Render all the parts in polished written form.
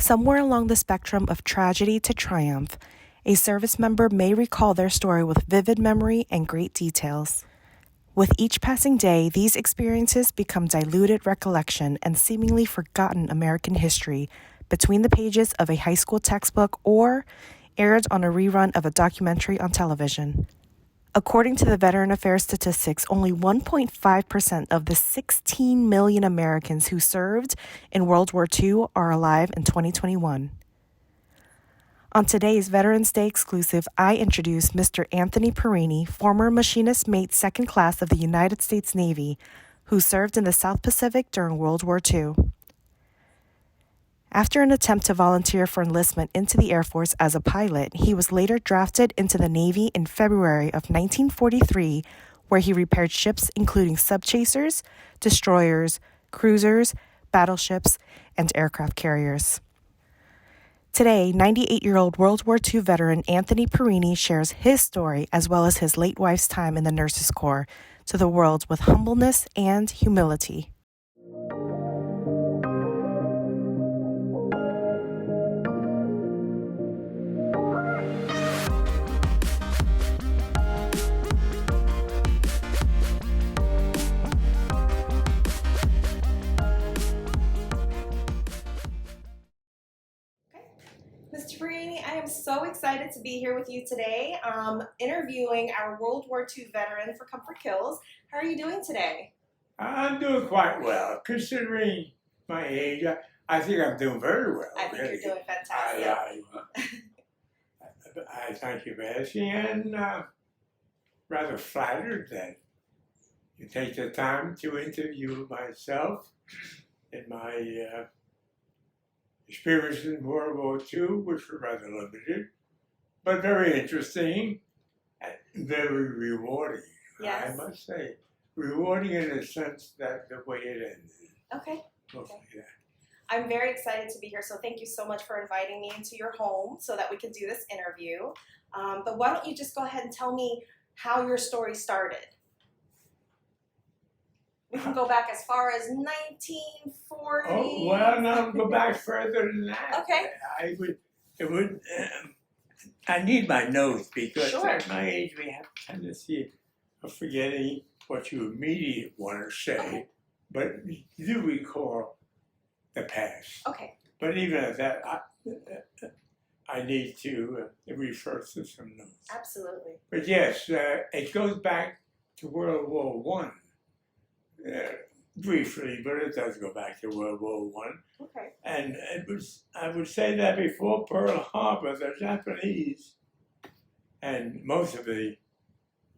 Somewhere along the spectrum of tragedy to triumph, a service member may recall their story with vivid memory and great details. With each passing day, these experiences become diluted recollection and seemingly forgotten American history between the pages of a high school textbook or aired on a rerun of a documentary on television. According to the Veteran Affairs statistics, only 1.5% of the 16 million Americans who served in World War II are alive in 2021. On today's Veterans Day exclusive, I introduce Mr. Anthony Perini, former Machinist Mate Second Class of the United States Navy, who served in the South Pacific during World War II. After an attempt to volunteer for enlistment into the Air Force as a pilot, he was later drafted into the Navy in February of 1943, where he repaired ships including subchasers, destroyers, cruisers, battleships, and aircraft carriers. Today, 98-year-old World War II veteran Anthony Perini shares his story as well as his late wife's time in the Nurses Corps to the world with humbleness and humility. Mr. Perini, I am so excited to be here with you today, interviewing our World War II veteran for Comfort Kills. How are you doing today? I'm doing quite well, considering my age. I think I'm doing very well. I think you're doing fantastic. I thank you for asking, and rather flattered that you take the time to interview myself and my experience in World War II, which were rather limited, but very interesting and very rewarding. Yes. I must say, rewarding in the sense that the way it ended. Okay. Mostly that. I'm very excited to be here, so thank you so much for inviting me into your home so that we can do this interview. But why don't you just go ahead and tell me how your story started? We can go back as far as 1940. Oh, well, no, go back further than that. Okay. I need my notes because Sure. At my age we have a tendency of forgetting what you immediately want to say, Okay. but you do recall the past. Okay. But even at that, I need to refer to some notes. Absolutely. But yes, it goes back to World War I. Briefly, but it does go back to World War I. Okay. And it was, I would say that before Pearl Harbor, the Japanese, and most of the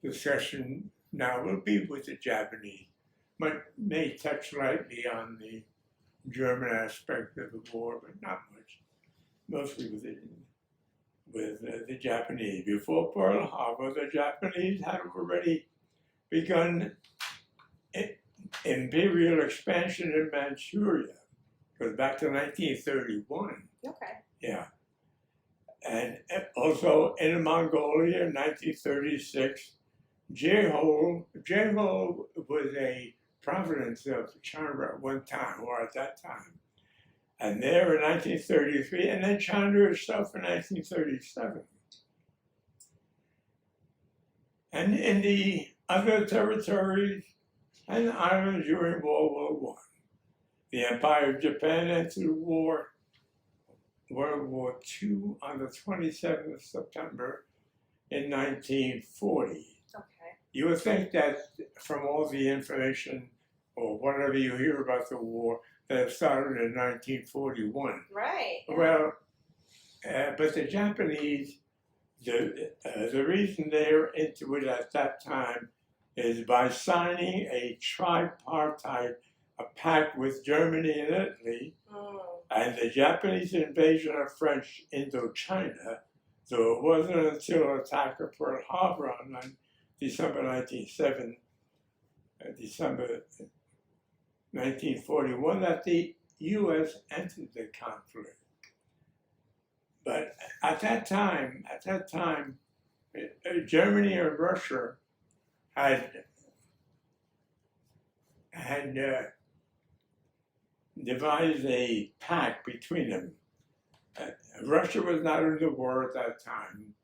discussion now will be with the Japanese, but may touch lightly on the German aspect of the war, but not much. Mostly with the Japanese. Before Pearl Harbor, the Japanese had already begun imperial expansion in Manchuria. Goes back to 1931. Okay. Yeah. And also in Mongolia in 1936, Jehol was a province of China at one time, or at that time. And there in 1933, and then China itself in 1937. And in the other territories and islands during World War I. The Empire of Japan entered World War II on the 27th of September in 1940. Okay. You would think that from all the information or whatever you hear about the war, that it started in 1941. Right. Yeah. Well, but the Japanese, the reason they're into it at that time is by signing a tripartite pact with Germany and Italy, and the Japanese invasion of French Indochina. So it wasn't until the attack of Pearl Harbor on December 1941 that the U.S. entered the conflict. But at that time, Germany and Russia had devised a pact between them Russia was not in the war at that time.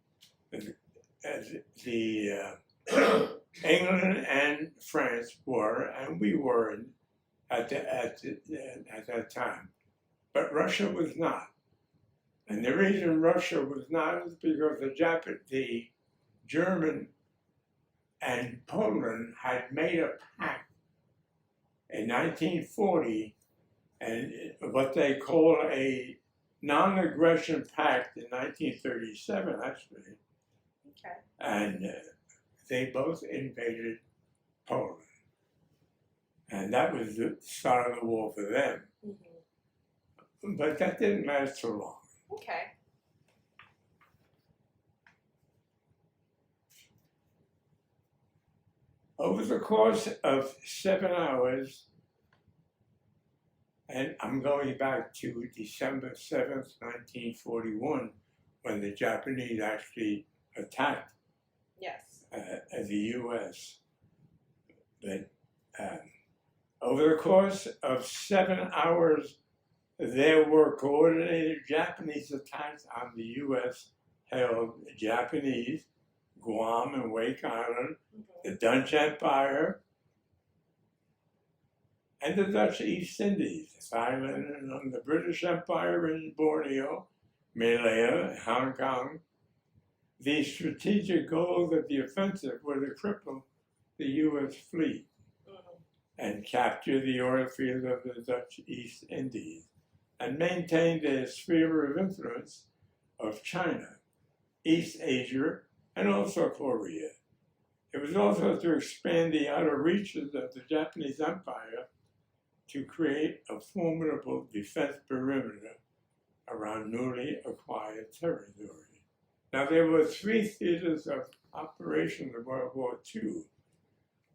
The England and France were, and we were at that time. But Russia was not. And the reason Russia was not is because the German and Poland had made a pact in 1940, and what they call a non-aggression pact in 1937, actually. Okay. And they both invaded Poland. And that was the start of the war for them. Mm-hmm. But that didn't last too long. Okay. Over the course of 7 hours, and I'm going back to December 7th, 1941, when the Japanese actually attacked Yes. the U.S. But over the course of 7 hours, there were coordinated Japanese attacks on the U.S.-held Japanese, Guam and Wake Island, the Dutch Empire, and the Dutch East Indies, Thailand, and the British Empire in Borneo, Malaya, Hong Kong. The strategic goals of the offensive were to cripple the U.S. fleet and capture the oil field of the Dutch East Indies and maintain the sphere of influence of China, East Asia, and also Korea. It was also to expand the outer reaches of the Japanese Empire to create a formidable defense perimeter around newly acquired territory. Now, there were 3 theaters of operation in World War II.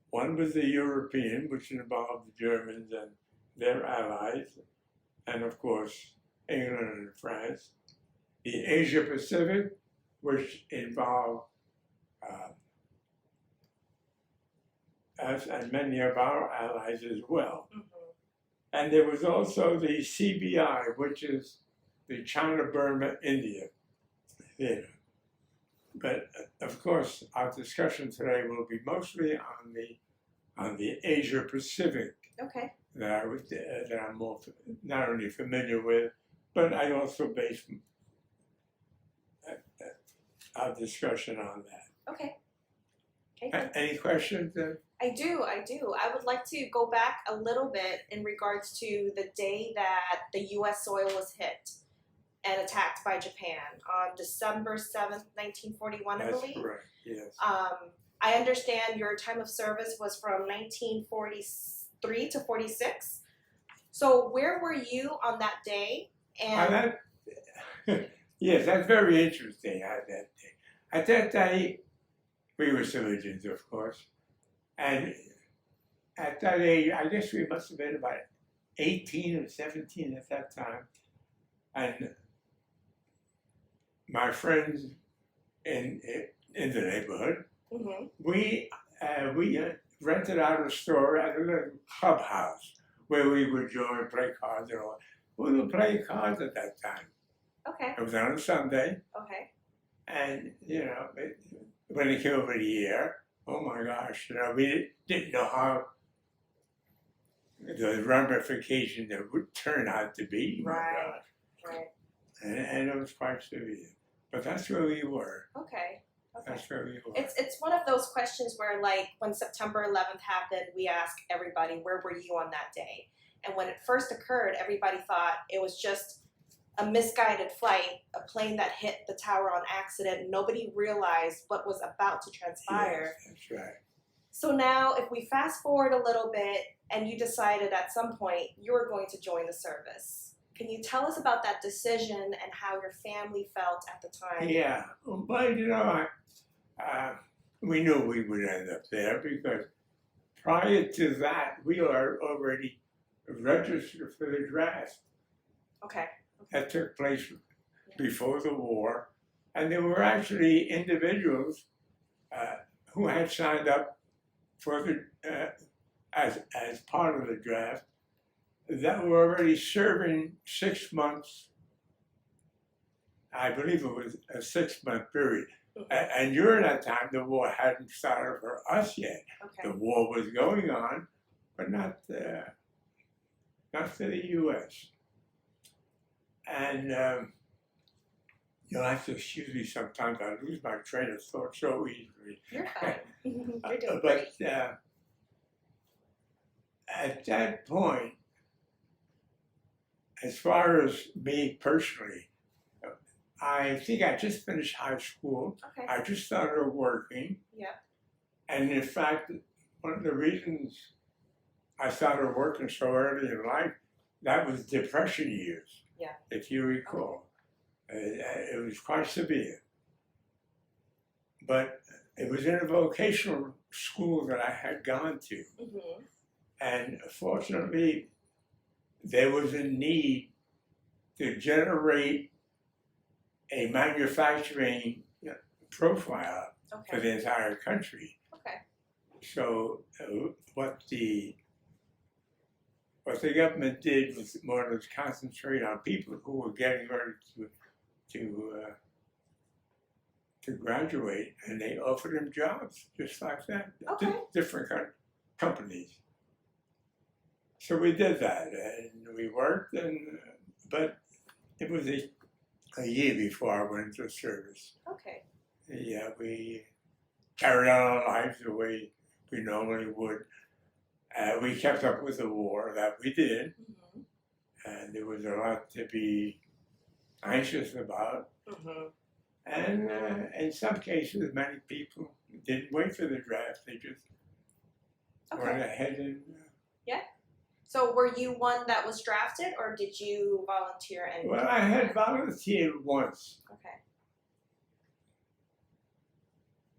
One was the European, which involved the Germans and their allies, and of course, England and France. The Asia Pacific, which involved us and many of our allies as well. Mm-hmm. And there was also the CBI, which is the China-Burma-India theater. But of course, our discussion today will be mostly on the Asia Pacific. Okay. That I'm more not only familiar with, but I also base our discussion on that. Okay. Okay. Any questions? I do. I would like to go back a little bit in regards to the day that the U.S. soil was hit and attacked by Japan on December 7th, 1941, I believe. That's correct, yes. I understand your time of service was from 1943 to 46. So where were you on that day? And yes, that's very interesting. At that day, we were civilians, of course. And at that age, I guess we must have been about 18 or 17 at that time. And my friends in the neighborhood, mm-hmm. we rented out a store at a little clubhouse where we would join, play cards and all. We would play cards at that time. Okay. It was on a Sunday. Okay. And, when it came over the year, oh my gosh, we didn't know how the ramifications that would turn out to be. Right. Right. And it was quite severe. But that's where we were. Okay. That's where we were. It's one of those questions where, like, when September 11th happened, we ask everybody, where were you on that day? And when it first occurred, everybody thought it was just a misguided flight, a plane that hit the tower on accident. Nobody realized what was about to transpire. Yes, that's right. So now, if we fast forward a little bit, and you decided at some point you were going to join the service, can you tell us about that decision and how your family felt at the time? Yeah, but we knew we would end up there because prior to that, we were already registered for the draft. Okay. That took place before the war, and there were actually individuals who had signed up for the as part of the draft that were already serving 6 months I believe it was a 6-month period. Mhm. And during that time, the war hadn't started for us yet. Okay. The war was going on, but not for the U.S. And you'll have to excuse me sometimes. I lose my train of thought so easily. You're fine. You're doing But great. at that point, as far as me personally, I think I just finished high school. Okay. I just started working. Yeah. And in fact, one of the reasons I started working so early in life, that was Depression years. Yeah. If you recall. It was quite severe. But it was in a vocational school that I had gone to. Mm-hmm. And fortunately, there was a need to generate a manufacturing profile for Okay. the entire country. Okay. So what the government did was more or less concentrate on people who were getting ready to graduate, and they offered them jobs just like that. Okay. Different companies. So we did that, and we worked, but it was a year before I went into service. Okay. Yeah, we carried on our lives the way we normally would. We kept up with the war, that we did, Mm-hmm. and there was a lot to be anxious about. Mm-hmm. And in some cases, many people didn't wait for the draft; they just went Okay. ahead and. So were you one that was drafted, or did you volunteer and? Well, I had volunteered once, Okay.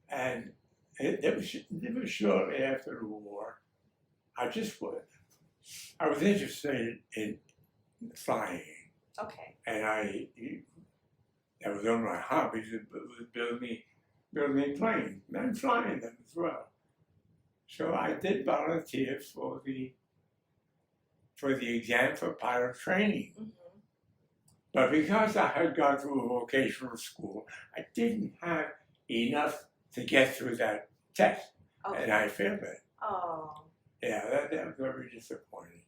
and it was shortly after the war. I was interested in flying, Okay. and that was one of my hobbies. It was building planes and flying them as well. So I did volunteer for the exam for pilot training. Mm-hmm. But because I had gone through a vocational school, I didn't have enough to get through that test, Okay. and I failed it. Oh. Yeah, that was very disappointing.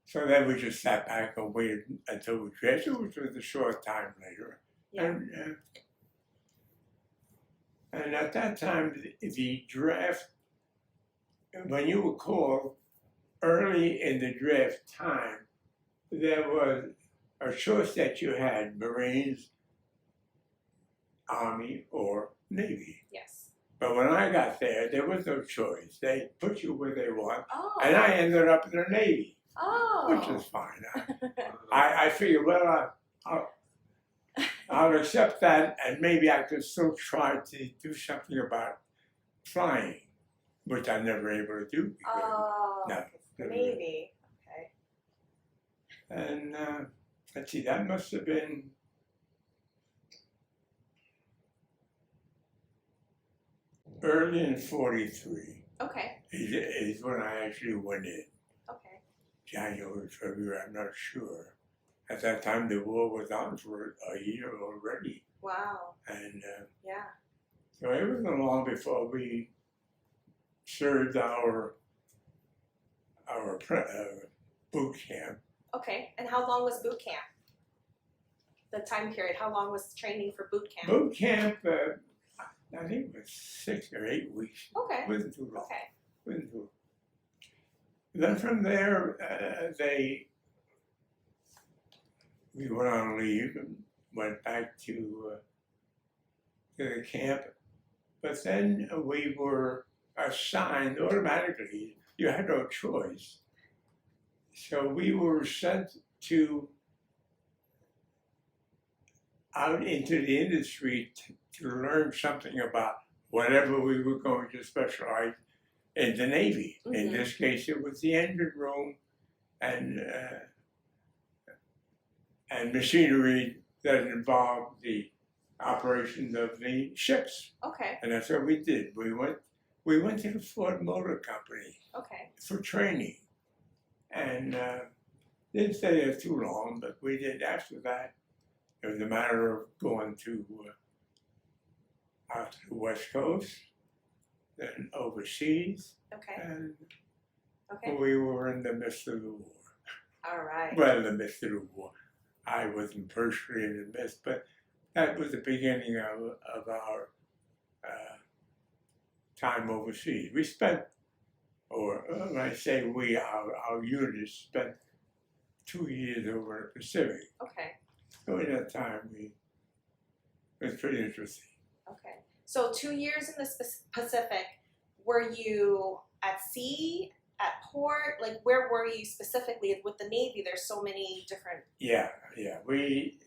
So then we just sat back and waited until we graduated, which was a short time later. Yeah. And at that time, the draft, when you were called early in the draft time, there was a choice that you had: Marines, Army, or Navy. Yes. But when I got there was no choice. They put you where they want, Oh. and I ended up in the Navy, Oh. which is fine. I figured, well, I'll accept that, and maybe I could still try to do something about flying, which I never able to do. Oh. No. Navy. Okay. And let's see, that must have been early in '43. Okay. Is when I actually went in. Okay. January, February, I'm not sure. At that time, the war was on for a year already. Wow. And Yeah. so it wasn't long before we served our boot camp. Okay. And how long was boot camp? The time period. How long was training for boot camp? Boot camp, I think it was 6 or 8 weeks. Okay. It wasn't too long. Okay. Wasn't too long. Then from there, we went on leave and went back to the camp. But then we were assigned automatically. You had no choice. So we were sent out into the industry to learn something about whatever we were going to specialize in the Navy. Mm-hmm. In this case, it was the engine room and machinery that involved the operation of the ships. Okay. And that's what we did. We went to the Ford Motor Company Okay. for training, and didn't stay there too long. But we did after that. It was a matter of going to out to the West Coast, then overseas, Okay. and Okay. we were in the midst of the war. All right. Well, in the midst of the war. I wasn't personally in the midst, but that was the beginning of our time overseas. We spent, or when I say we, our unit spent 2 years over in the Pacific. Okay. During that time, it was pretty interesting. Okay. So 2 years in the Pacific, were you at sea, at port? Like, where were you specifically? With the Navy, there's so many different... Yeah. We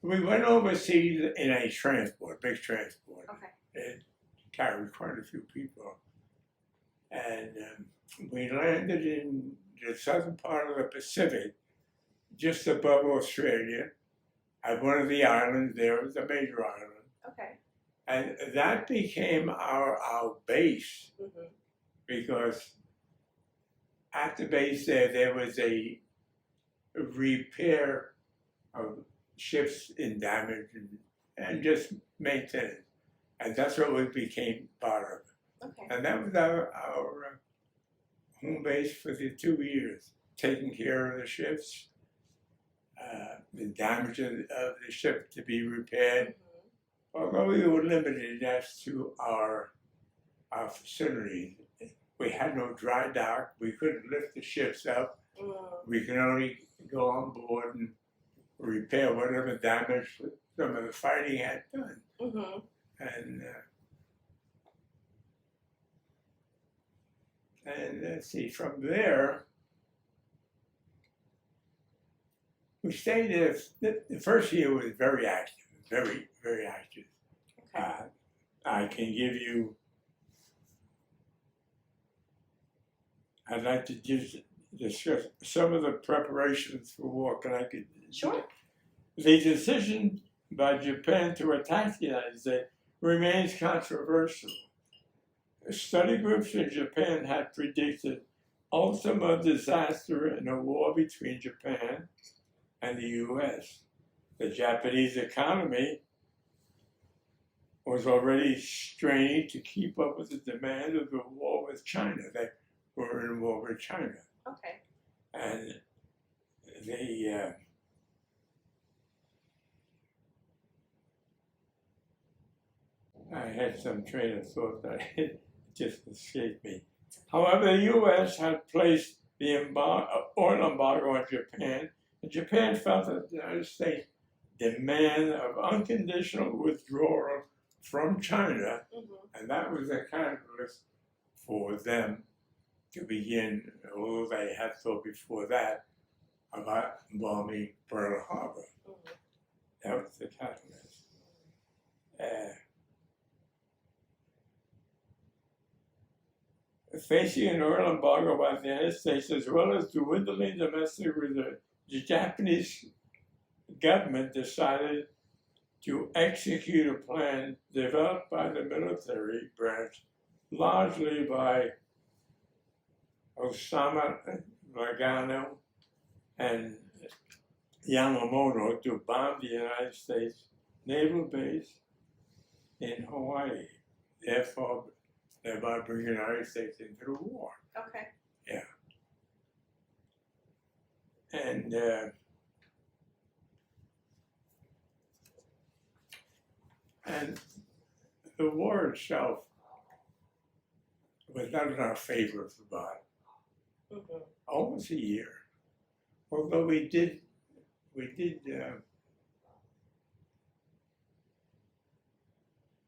went overseas in a transport, big transport. Okay. It carried quite a few people. And we landed in the southern part of the Pacific, just above Australia, at one of the islands. There was a major island. Okay. And that became our base, Mm-hmm. because at the base there was a repair of ships in damage and just maintenance. And that's what we became part of. Okay. And that was our home base for the 2 years, taking care of the ships, the damage of the ship to be repaired. Mm-hmm. Although we were limited as to our facilities. We had no dry dock. We couldn't lift the ships up. Mm. We could only go on board and repair whatever damage some of the fighting had done. Mm-hmm. And let's see, from there, we stayed there. The first year was very active, very, very active. Okay. I can give you, I'd like to just discuss some of the preparations for war. Sure. The decision by Japan to attack the United States remains controversial. Study groups in Japan had predicted ultimate disaster in a war between Japan and the U.S. The Japanese economy was already straining to keep up with the demand of the war with China. They were in war with China. Okay. And I had some train of thought that it just escaped me. However, the U.S. had placed the oil embargo on Japan, and Japan felt that the United States' demand of unconditional withdrawal from China, Mm-hmm. and that was a catalyst for them to begin, although they had thought before that about bombing Pearl Harbor. Mm-hmm. That was the catalyst. Facing an oil embargo by the United States, as well as dwindling domestic reserves, the Japanese government decided to execute a plan developed by the military branch, largely by Osama Nagano and Yamamoto, to bomb the United States naval base in Hawaii, thereby bringing the United States into the war. Okay. Yeah. And the war itself was not in our favor for about almost a year. Although we did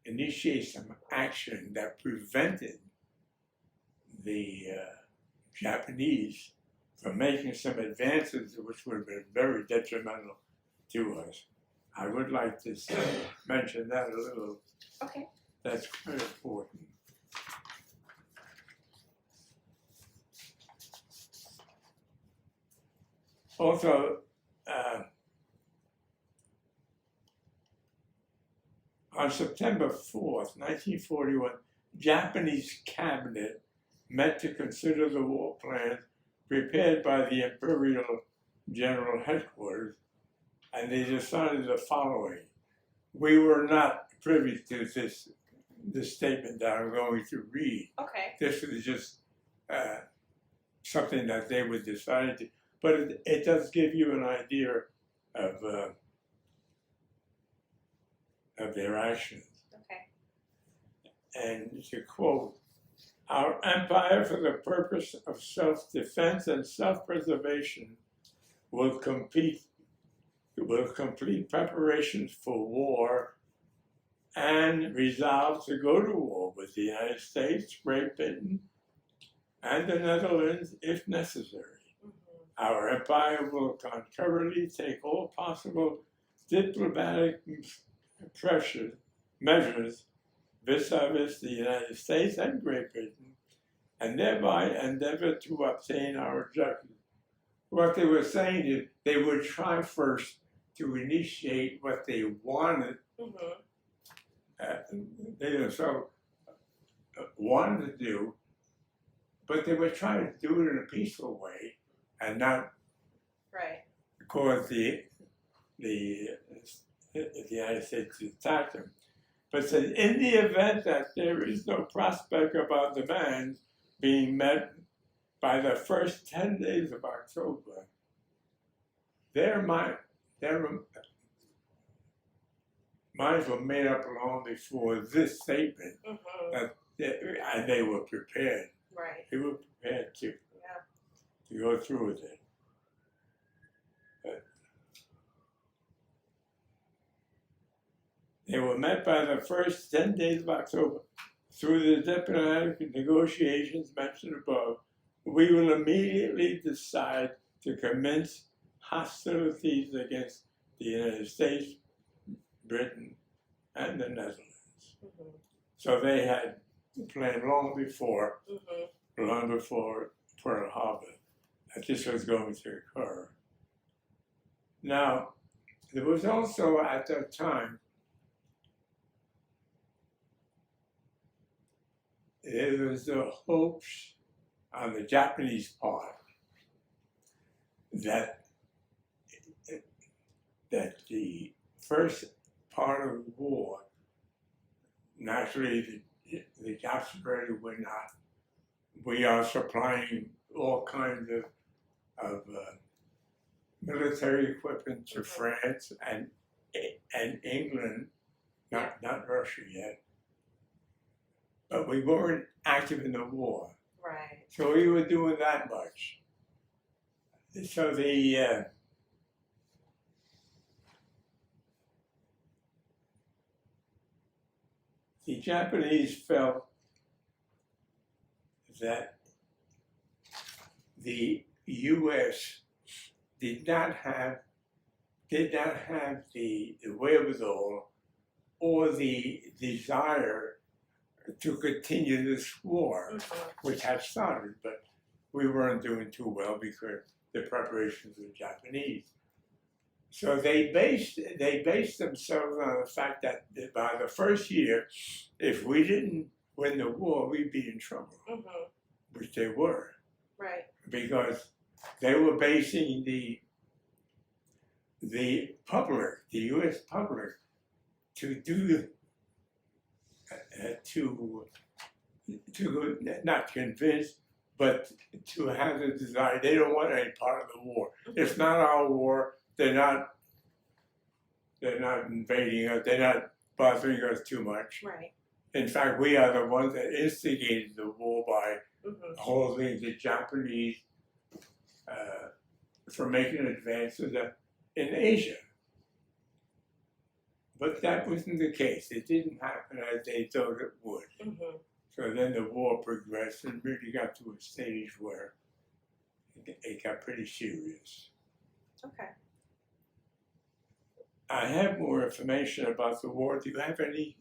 initiate some action that prevented the Japanese from making some advances which would have been very detrimental to us. I would like to mention that a little. Okay. That's quite important. Also, on September 4th, 1941, Japanese cabinet met to consider the war plan prepared by the Imperial General Headquarters and they decided the following. We were not privy to this statement that I'm going to read. Okay. This was just something that they would decide to, but it does give you an idea of their actions. Okay. And to quote, our empire for the purpose of self-defense and self-preservation will complete preparations for war and resolve to go to war with the United States, Great Britain, and the Netherlands if necessary. Mm-hmm. Our empire will concurrently take all possible diplomatic measures vis-a-vis the United States and Great Britain, and thereby endeavor to obtain our objectives. What they were saying is they would try first to initiate what they wanted. Mm-hmm. They themselves wanted to do, but they were trying to do it in a peaceful way and not cause the United States to attack them. But said, in the event that there is no prospect of our demands being met by the first 10 days of October, their minds were made up long before this statement, mm-hmm. And they were prepared. Right. They were prepared to go through with it. They were met by the first 10 days of October. Through the diplomatic negotiations mentioned above, we will immediately decide to commence hostilities against the United States, Britain, and the Netherlands. Mm-hmm. So they had planned long before Pearl Harbor, that this was going to occur. Now, there was also at that time, there was the hopes on the Japanese part that the first part of the war, naturally the Japanese already were not. We are supplying all kinds of military equipment to France and England, not Russia yet. But we weren't active in the war. Right. So we were doing that much. So the Japanese felt that the U.S. did not have the wherewithal or the desire to continue this war, which had started, but we weren't doing too well because the preparations were Japanese. So they based themselves on the fact that by the first year, if we didn't win the war, we'd be in trouble, which they were. Right. Because they were basing the public, the U.S. public, to do to not convince, but to have the desire. They don't want any part of the war. It's not our war. They're not invading us. They're not bothering us too much. Right. In fact, we are the ones that instigated the war by holding the Japanese from making advances in Asia. But that wasn't the case. It didn't happen as they thought it would. So then the war progressed and really got to a stage where it got pretty serious. Okay. I have more information about the war. Do you have any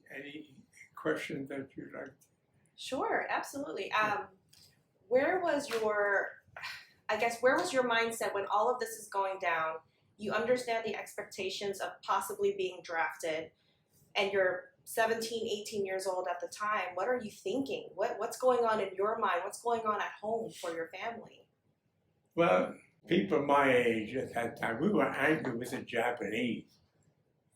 questions that you'd like to? Sure, absolutely. Where was your mindset when all of this is going down? You understand the expectations of possibly being drafted, and you're 17, 18 years old at the time. What are you thinking? What's going on in your mind? What's going on at home for your family? Well, people my age at that time, we were angry with the Japanese,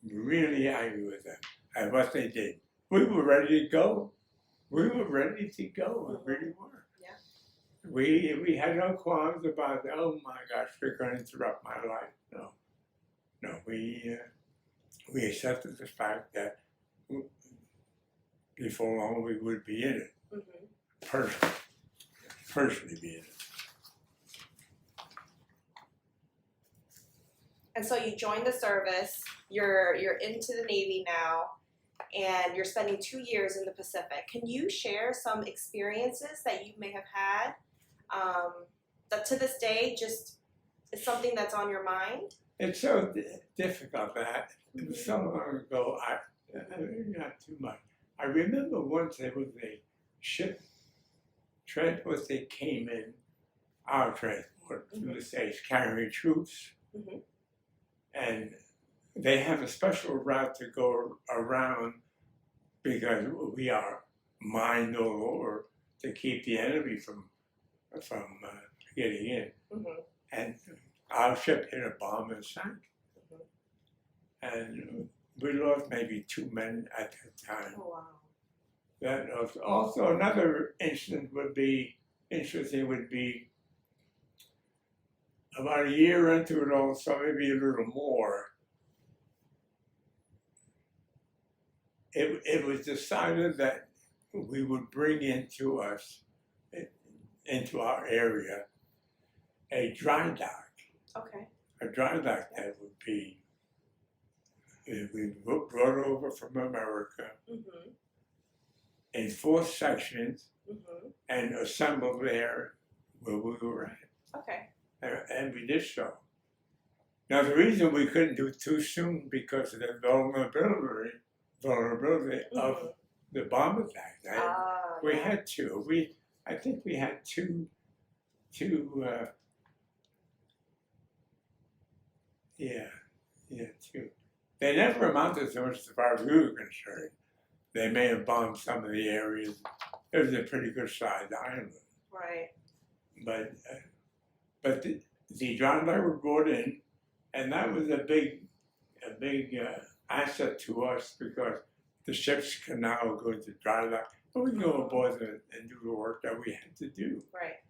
really angry with them and what they did. We were ready to go. We were ready to go. We really were. Yeah. We had no qualms about, oh my gosh, they're going to interrupt my life. No, we accepted the fact that before long we would be in it. Mm-hmm. Personally be in it. And so you joined the service, you're into the Navy now, and you're spending 2 years in the Pacific. Can you share some experiences that you may have had that to this day just is something that's on your mind? It's so difficult that it was so long ago, not too much. I remember once there was a ship transport that came in, our transport to the States, carrying troops. Mm-hmm. And they have a special route to go around because we are mined all over to keep the enemy from getting in. Mm-hmm. And our ship hit a bomb and sank. Mm-hmm. And we lost maybe 2 men at that time. Oh, wow. That also another incident would be interesting would be about a year into it all, so maybe a little more. It was decided that we would bring into our area a dry dock. Okay. A dry dock that would be we brought over from America. Mm-hmm. In 4 sections. Mm-hmm. And assembled there where we were at. Okay. And we did so. Now the reason we couldn't do it too soon because of the vulnerability of the bomb attack. We had two. I think we had two. Two. They never amounted so much as far as we were concerned. They may have bombed some of the areas. It was a pretty good sized island. Right. But the dry dock were brought in, and that was a big asset to us because the ships can now go to dry dock, and we can go aboard and do the work that we had to do. Right.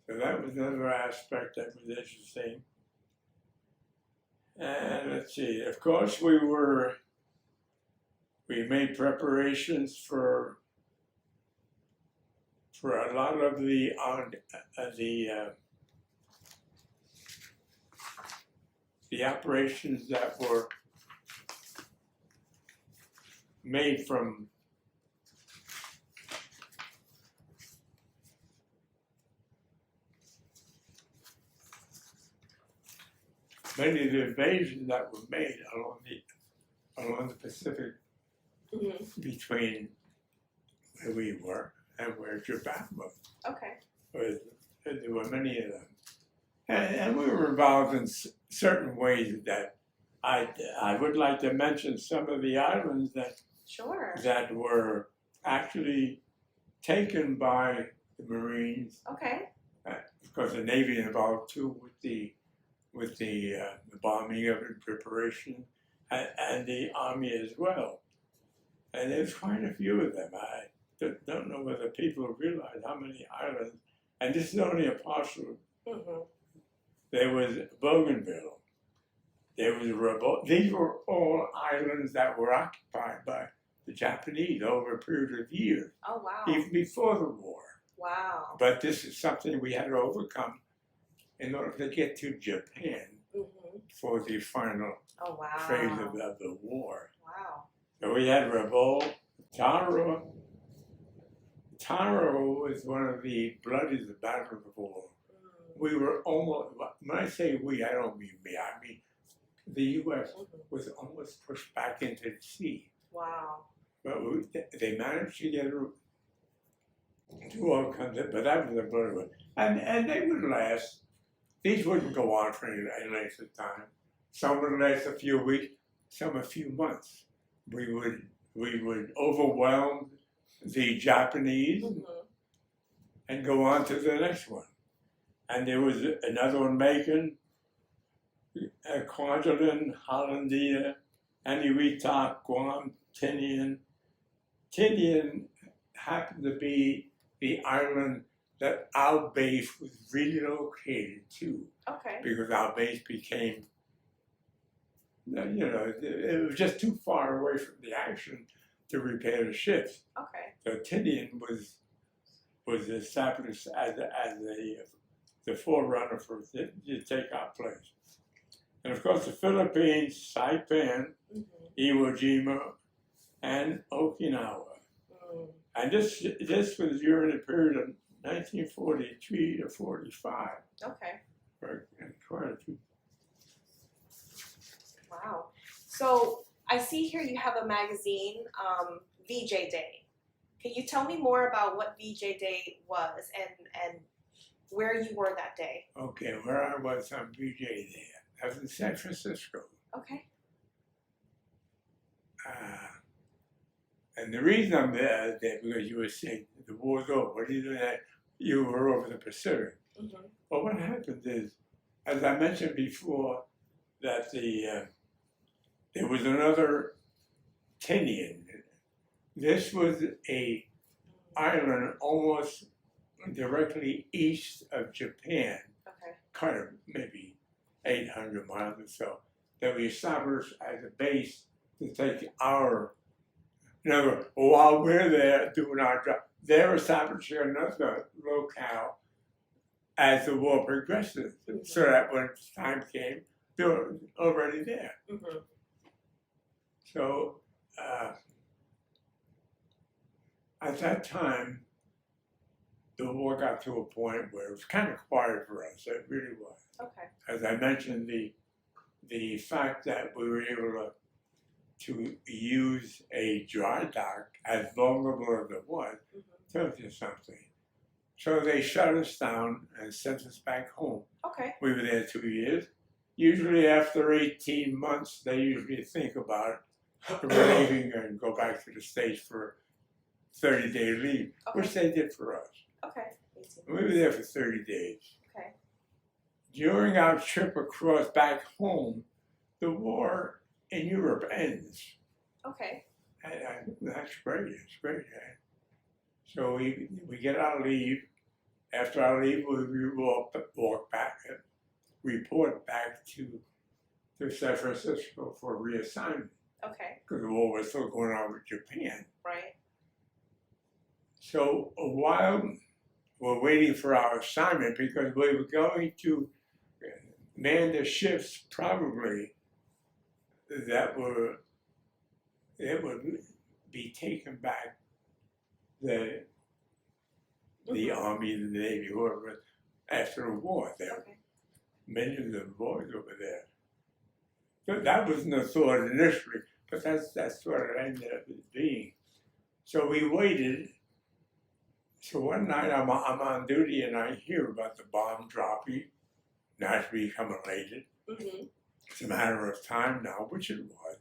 So that was another aspect that was interesting. And let's see, of course we made preparations for a lot of the operations that were made from many of the invasions that were made along the Pacific between where we were and where Japan was. Okay. There were many of them. And we were involved in certain ways that I would like to mention some of the islands that were actually taken by the Marines. Okay. Because the Navy involved too with the bombing of it, preparation, and the Army as well. And there's quite a few of them. I don't know whether people realize how many islands, and this is only a partial. Mm-hmm. There was Bougainville. There was Revolt. These were all islands that were occupied by the Japanese over a period of years. Oh, wow. Even before the war. Wow. But this is something we had to overcome in order to get to Japan for the final phase of the war. Wow. So we had Revolt, Taro. Taro was one of the bloodiest battles of all. We were almost, when I say we, I don't mean me, I mean the U.S. was almost pushed back into the sea. Wow. But they managed to get to all kinds of, but that was a bloody one. And they would last. These wouldn't go on for any length of time. Some would last a few weeks, some a few months. We would overwhelm the Japanese and go on to the next one. and there was another one making Quantilan, Hollandia, Eniwetok, Guam, Tinian. Tinian happened to be the island that our base was relocated to, Okay. because our base became, it was just too far away from the action to repair the ships. Okay. So Tinian was established as the forerunner for the take our place. And of course the Philippines, Saipan, Iwo Jima, and Okinawa. And this was during the period of 1943 to 45. Okay. Right, and quite a few. Wow. So I see here you have a magazine, VJ Day. Can you tell me more about what VJ Day was and where you were that day? Okay, where I was on VJ Day, I was in San Francisco. Okay. And the reason I'm there is because you were saying the war's over. What are you doing that? You were over the Pacific. But what happened is, as I mentioned before, that there was another Tinian. This was a island almost directly east of Japan, Okay. kind of maybe 800 miles or so, that we established as a base to take our. In other words, while we're there doing our job, they're establishing another locale as the war progresses, so that when time came, they were already there. So at that time, the war got to a point where it was kind of quiet for us. It really was. Okay. As I mentioned, the fact that we were able to use a dry dock, as vulnerable as it was, tells you something. So they shut us down and sent us back home. Okay. We were there 2 years. Usually after 18 months, they usually think about leaving and go back to the States for 30-day leave, which they did for us. Okay. We were there for 30 days. Okay. During our trip across back home, the war in Europe ends. Okay. And that's great. It's great. So we get our leave. After our leave, we walk back, report back to San Francisco for reassignment. Okay. Because the war was still going on with Japan. Right. So while we're waiting for our assignment, because we were going to man the ships probably that would be taken back the Army, the Navy, whoever, after the war. There were many of the boys over there. So that wasn't the thought initially, but that's what it ended up being. So we waited. So one night I'm on duty and I hear about the bomb dropping, naturally become elated. It's a matter of time now, which it was.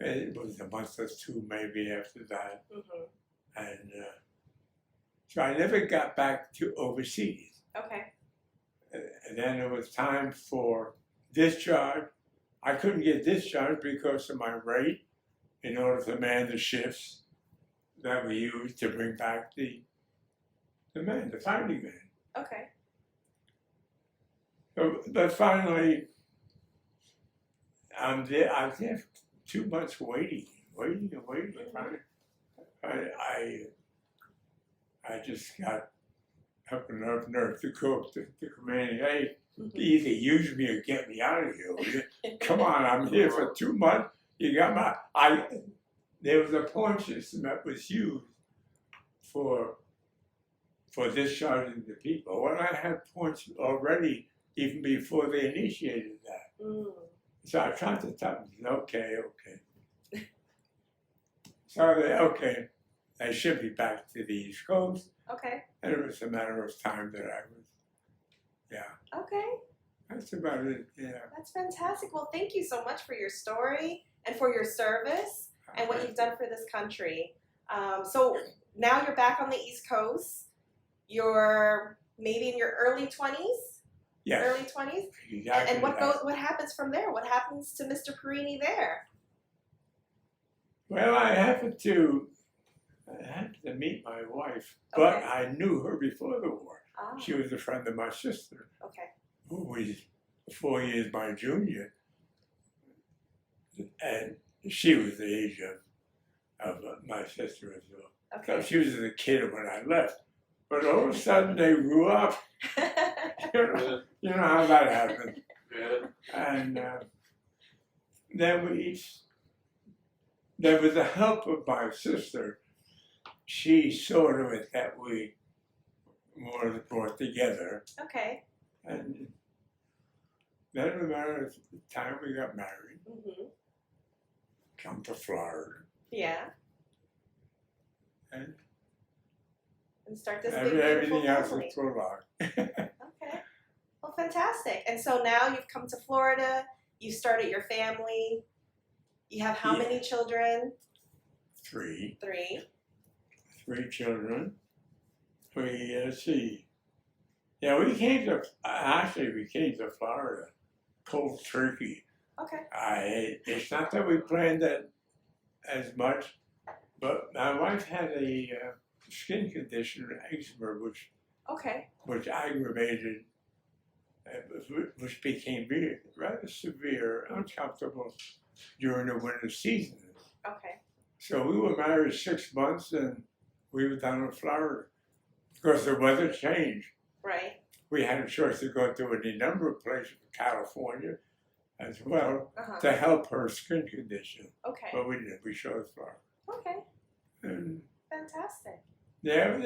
It was a month or two maybe after that. And so I never got back to overseas. Okay. And then it was time for discharge. I couldn't get discharged because of my rate in order to man the shifts that we used to bring back the fighting men. Okay. So, but finally, I was there for 2 months waiting. I just got up enough nerve to go up to the commanding, hey, either use me or get me out of here. Come on, I'm here for 2 months. You got there was a point system that was used for discharging the people. Well, I had points already even before they initiated that. So I tried to tell them, okay. So I should be back to the East Coast. Okay. And it was a matter of time that I was, Okay. That's about it, That's fantastic. Well, thank you so much for your story and for your service and what you've done for this country. So now you're back on the East Coast. You're maybe in your early 20s? Yes. Early 20s? Exactly. And what happens from there? What happens to Mr. Perini there? Well, I happened to meet my wife, but Okay. I knew her before the war. Ah, She was a friend of my sister, okay. who was 4 years my junior, and she was the age of my sister as well. So Okay. she was a kid when I left, but all of a sudden they grew up. You know how that happened. And then there with the help of my sister, she saw to it that we were brought together. Okay. And then about the time we got married, Mm-hmm. come to Florida, Yeah. and And start this big, beautiful everything else family. was prologue. Okay. Well, fantastic. And so now you've come to Florida. You started your family. You have how Yeah. many children? Three children. Let's see. Yeah, we came to Florida cold turkey. Okay. It's not that we planned that as much, but my wife had a skin condition, eczema, Okay. which aggravated, which became rather severe, uncomfortable during the winter season. Okay. So we were married 6 months, and we were down in Florida. Because the weather changed. Right. We had a choice to go to any number of places, California as well, Uh-huh. to help her skin condition. Okay. But we didn't. We chose Florida. Okay. And Fantastic. yeah,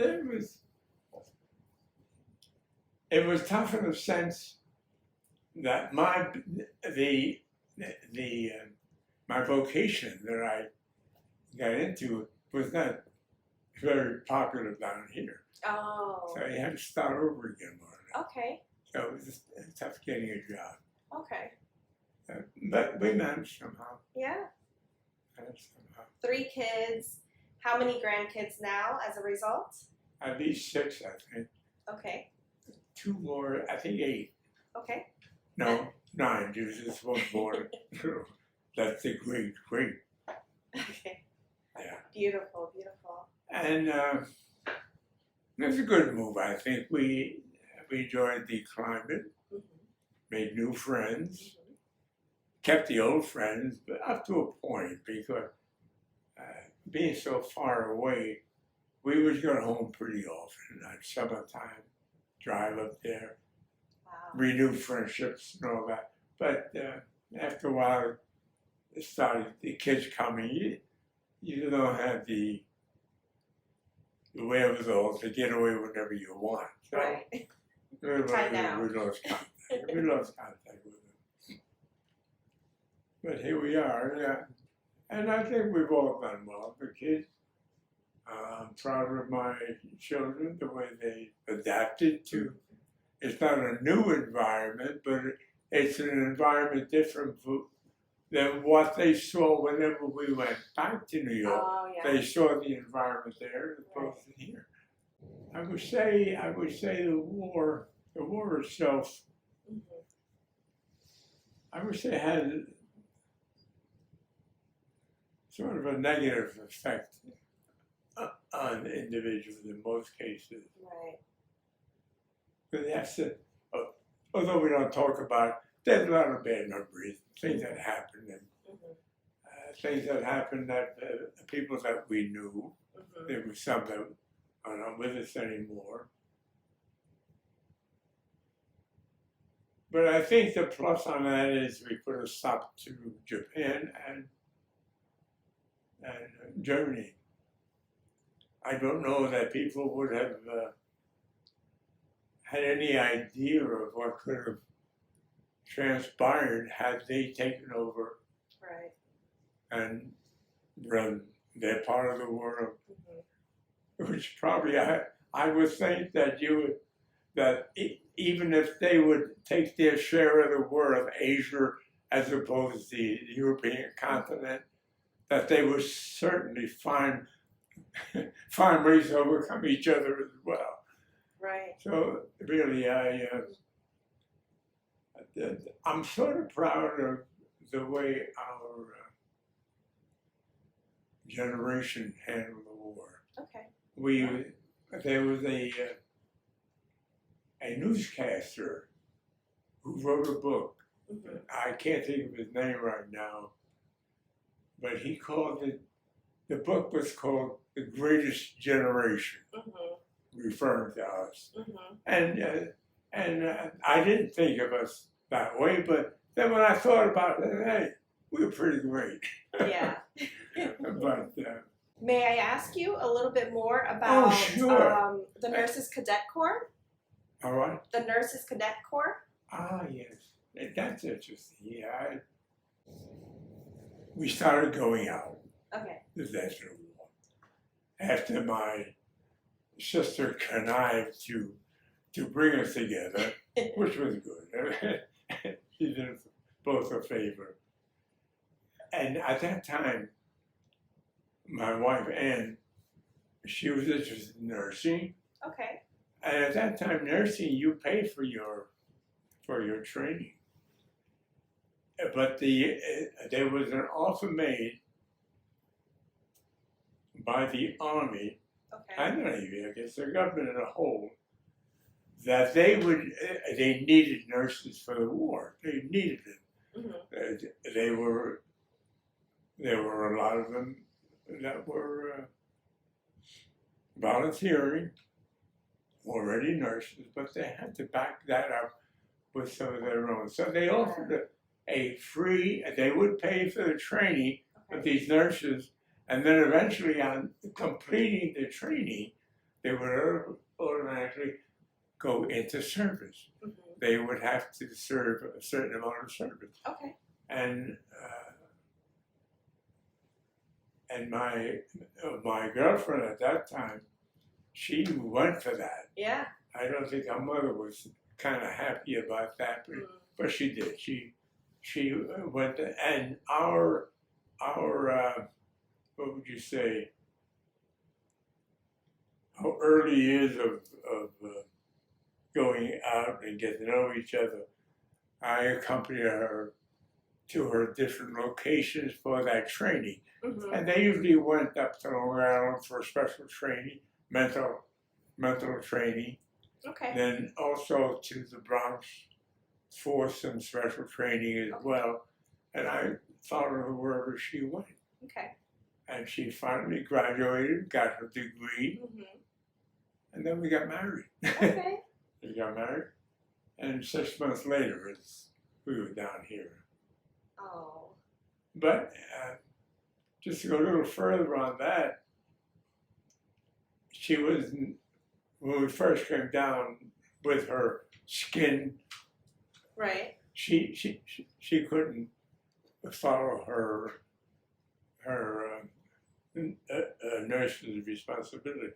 it was tough in the sense that my vocation that I got into was not very popular down here. Oh. So you had to start over again on it. Okay. So it was tough getting a job. Okay. But we managed somehow. Yeah. 3 kids. How many grandkids now as a result? At least 6, I think. Okay. 2 more, I think 8. Okay. No, 9. There's just one more. That's the great. Okay. Yeah. Beautiful, beautiful. And it was a good move, I think. We enjoyed the climate, Mm-hmm. made new friends, Mm-hmm. kept the old friends, but up to a point, because being so far away, we would go home pretty often at summertime, drive up there, Wow. renew friendships and all that. But after a while, it started, the kids coming, you don't have the wherewithal to get away whenever you want. So Right. we lost contact. We lost contact with them. But here we are, yeah. And I think we've all done well. The kids, I'm proud of my children, the way they adapted to. It's not a new environment, but it's an environment different than what they saw whenever we went back to New York. Oh, yeah. They saw the environment there as opposed to here. I would say the war itself, Mm-hmm. I would say had sort of a negative effect on individuals in most cases. Right. But that's it. Although we don't talk about it, there's a lot of bad memories, things that happened, and Mm-hmm. things that happened that the people that we knew, Mm-hmm. there were some that are not with us anymore. But I think the plus on that is we put a stop to Japan and Germany. I don't know that people would have had any idea of what could have transpired had they taken over Right. and run their part of the world. Mm-hmm. Which probably I would think that even if they would take their share of the world, Asia as opposed to the European continent, that they would certainly find ways to overcome each other as well. Right. So really, I'm sort of proud of the way our generation handled the war. Okay. There was a newscaster who wrote a book. Mm-hmm. I can't think of his name right now, but he called it. The book was called "The Greatest Generation," Mm-hmm. referring to us. Mm-hmm. And I didn't think of us that way, but then when I thought about it, hey, we were pretty great. Yeah. But May I ask you a little bit more about sure. The Nurses Cadet Corps? All right. The Nurses Cadet Corps? Ah, yes. That's interesting. Yeah. We started going out. Okay. The Veteran War. After my sister connived to bring us together, which was good. She did us both a favor. And at that time, my wife Ann, she was interested in nursing. Okay. And at that time, nursing, you pay for your training. But there was an offer made by the Army, Okay. and the Navy, I guess the government as a whole, that they needed nurses for the war. They needed it. Mm-hmm. There were a lot of them that were volunteering, already nurses, but they had to back that up with some of their own. So they offered a free, they would pay for the training of these nurses, and then eventually on completing the training, they would automatically go into service. Mm-hmm. They would have to serve a certain amount of service. Okay. And my girlfriend at that time, she went for that. Yeah. I don't think our mother was kind of happy about that, but she did. She went, and our what would you say? Our early years of going out and getting to know each other, I accompanied her to her different locations for that training. Mm-hmm. And they usually went up to Long Island for special training, mental training. Okay. Then also to the Bronx for some special training as well. And I followed her wherever she went. Okay. And she finally graduated, got her degree, Mm-hmm. and then we got married. Okay. We got married, and 6 months later, we were down here. Oh. But just to go a little further on that, she was, when we first came down with her skin, Right. she couldn't follow her nurse's responsibility.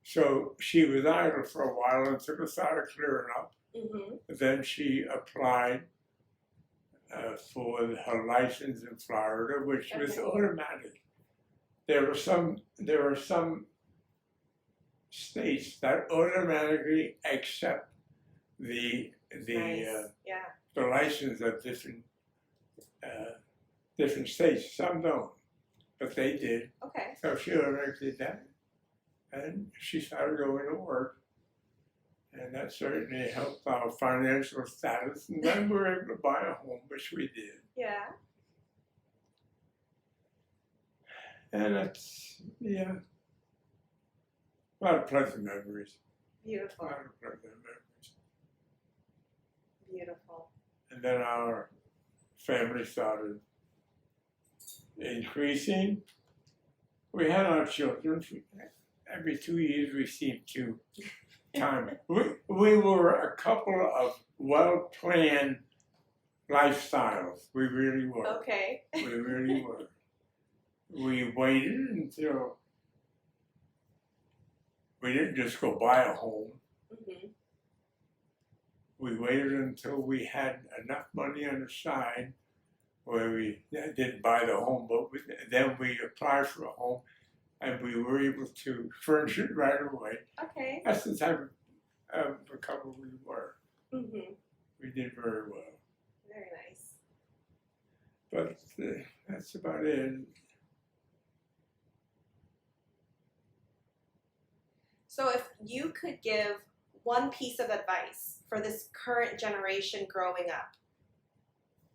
So she was idle for a while until it started clearing up. Mm-hmm. Then she applied for her license in Florida, which was automatic. There were some states that automatically accept the license of different states. Some don't, but they did. Okay. So she already did that, and she started going to work, and that certainly helped our financial status. And then we were able to buy a home, which we did. Yeah. And it's a lot of pleasant memories. Beautiful. A lot of pleasant memories. Beautiful. And then our family started increasing. We had our children. Every 2 years we seemed to time. We were a couple of well-planned lifestyles. We really were. Okay. We really were. We waited until we didn't just go buy a home. Mm-hmm. We waited until we had enough money on the side where we didn't buy the home, but then we applied for a home and we were able to furnish it right away. Okay. That's the type of a couple we were. Mm-hmm. We did very well. Very nice. But that's about it. So if you could give one piece of advice for this current generation growing up,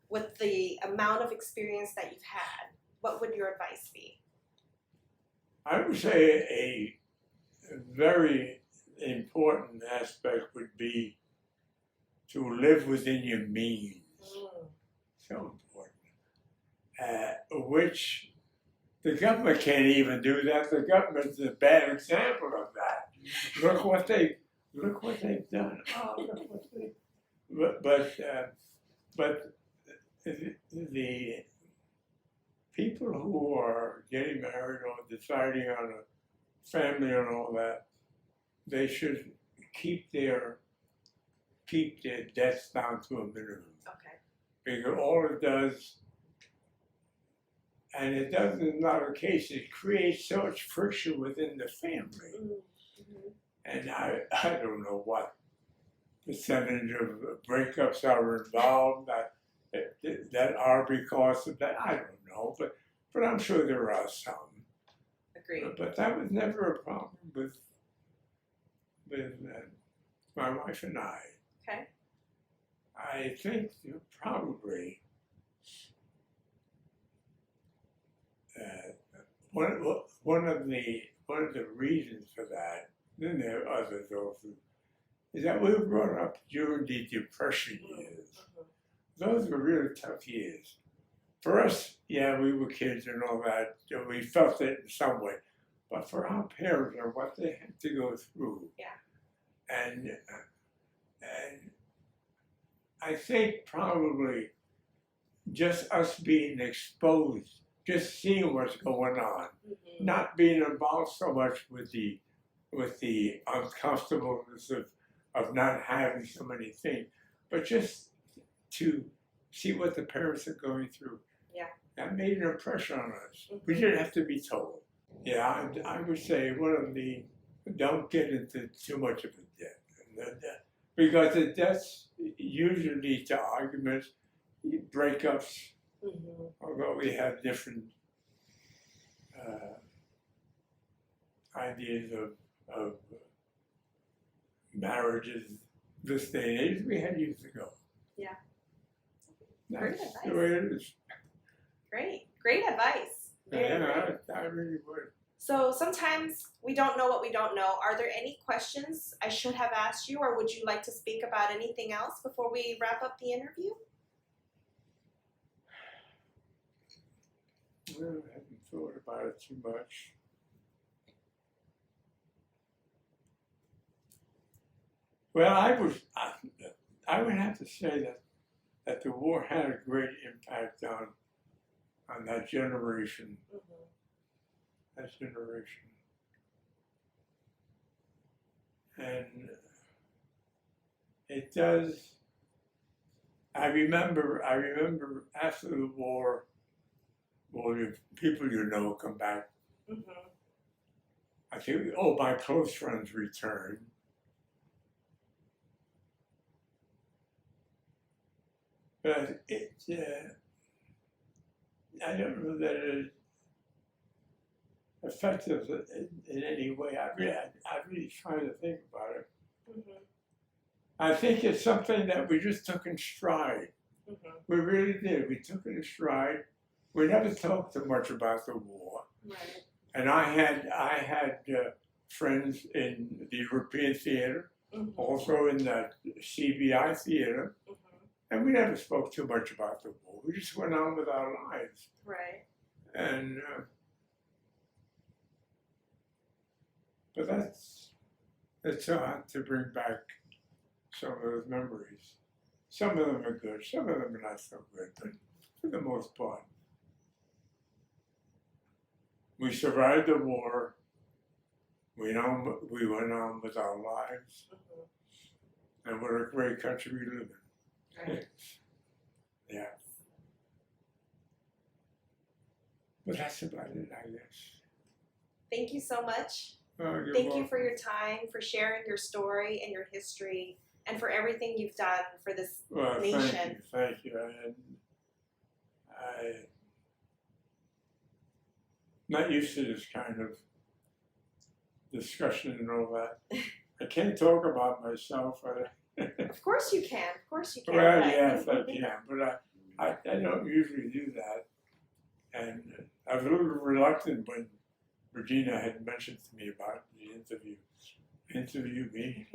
with the amount of experience that you've had, what would your advice be? I would say a very important aspect would be to live within your means. So important. Which the government can't even do that. The government's a bad example of that. Look what they've done. Oh, look what they. But the people who are getting married or deciding on a family and all that, they should keep their debts down to a minimum. Okay. Because all it does, and it does in a lot of cases, it creates so much friction within the family. Mm-hmm. And I don't know what percentage of breakups are involved that are because of that. I don't know, but I'm sure there are some. Agreed. But that was never a problem with my wife and I. Okay. I think probably one of the reasons for that, then there are others also, is that we were brought up during the Depression years. Those were really tough years. For us, yeah, we were kids and all that, so we felt it in some way. But for our parents and what they had to go through, and I think probably just us being exposed, just seeing what's going on, not being involved so much with the uncomfortableness of not having so many things, but just to see what the parents are going through. Yeah. That made an impression on us. We didn't have to be told. Yeah, I would say don't get into too much of a debt. Because the debts usually lead to arguments, breakups, although we have different ideas of marriages this day and age we had years ago. Yeah. That's Great advice. the way it is. Great advice. Yeah, I really would. So sometimes we don't know what we don't know. Are there any questions I should have asked you, or would you like to speak about anything else before we wrap up the interview? Well, I haven't thought about it too much. Well, I would have to say that the war had a great impact on that generation. That generation. And it does. I remember after the war, the people come back. I think, my close friends returned. But I don't know that it affected in any way. I really try to think about it. I think it's something that we just took in stride. We really did. We took it in stride. We never talked too much about the war. Right. And I had friends in the European theater, also in the CBI theater, and we never spoke too much about the war. We just went on with our lives. Right. And but it's hard to bring back some of those memories. Some of them are good, some of them are not so good, but for the most part, we survived the war. We went on with our lives, and what a great country we live in. Right. Yeah. But that's about it, I guess. Thank you so much You're Thank you welcome. for your time, for sharing your story and your history, and for everything you've done for this Well, nation. thank you. And I'm not used to this kind of discussion and all that. I can't talk about myself. Of course you can. Of course you can. Well, but- yes, I can, but I don't usually do that. And I was a little reluctant when Regina had mentioned to me about the interview me.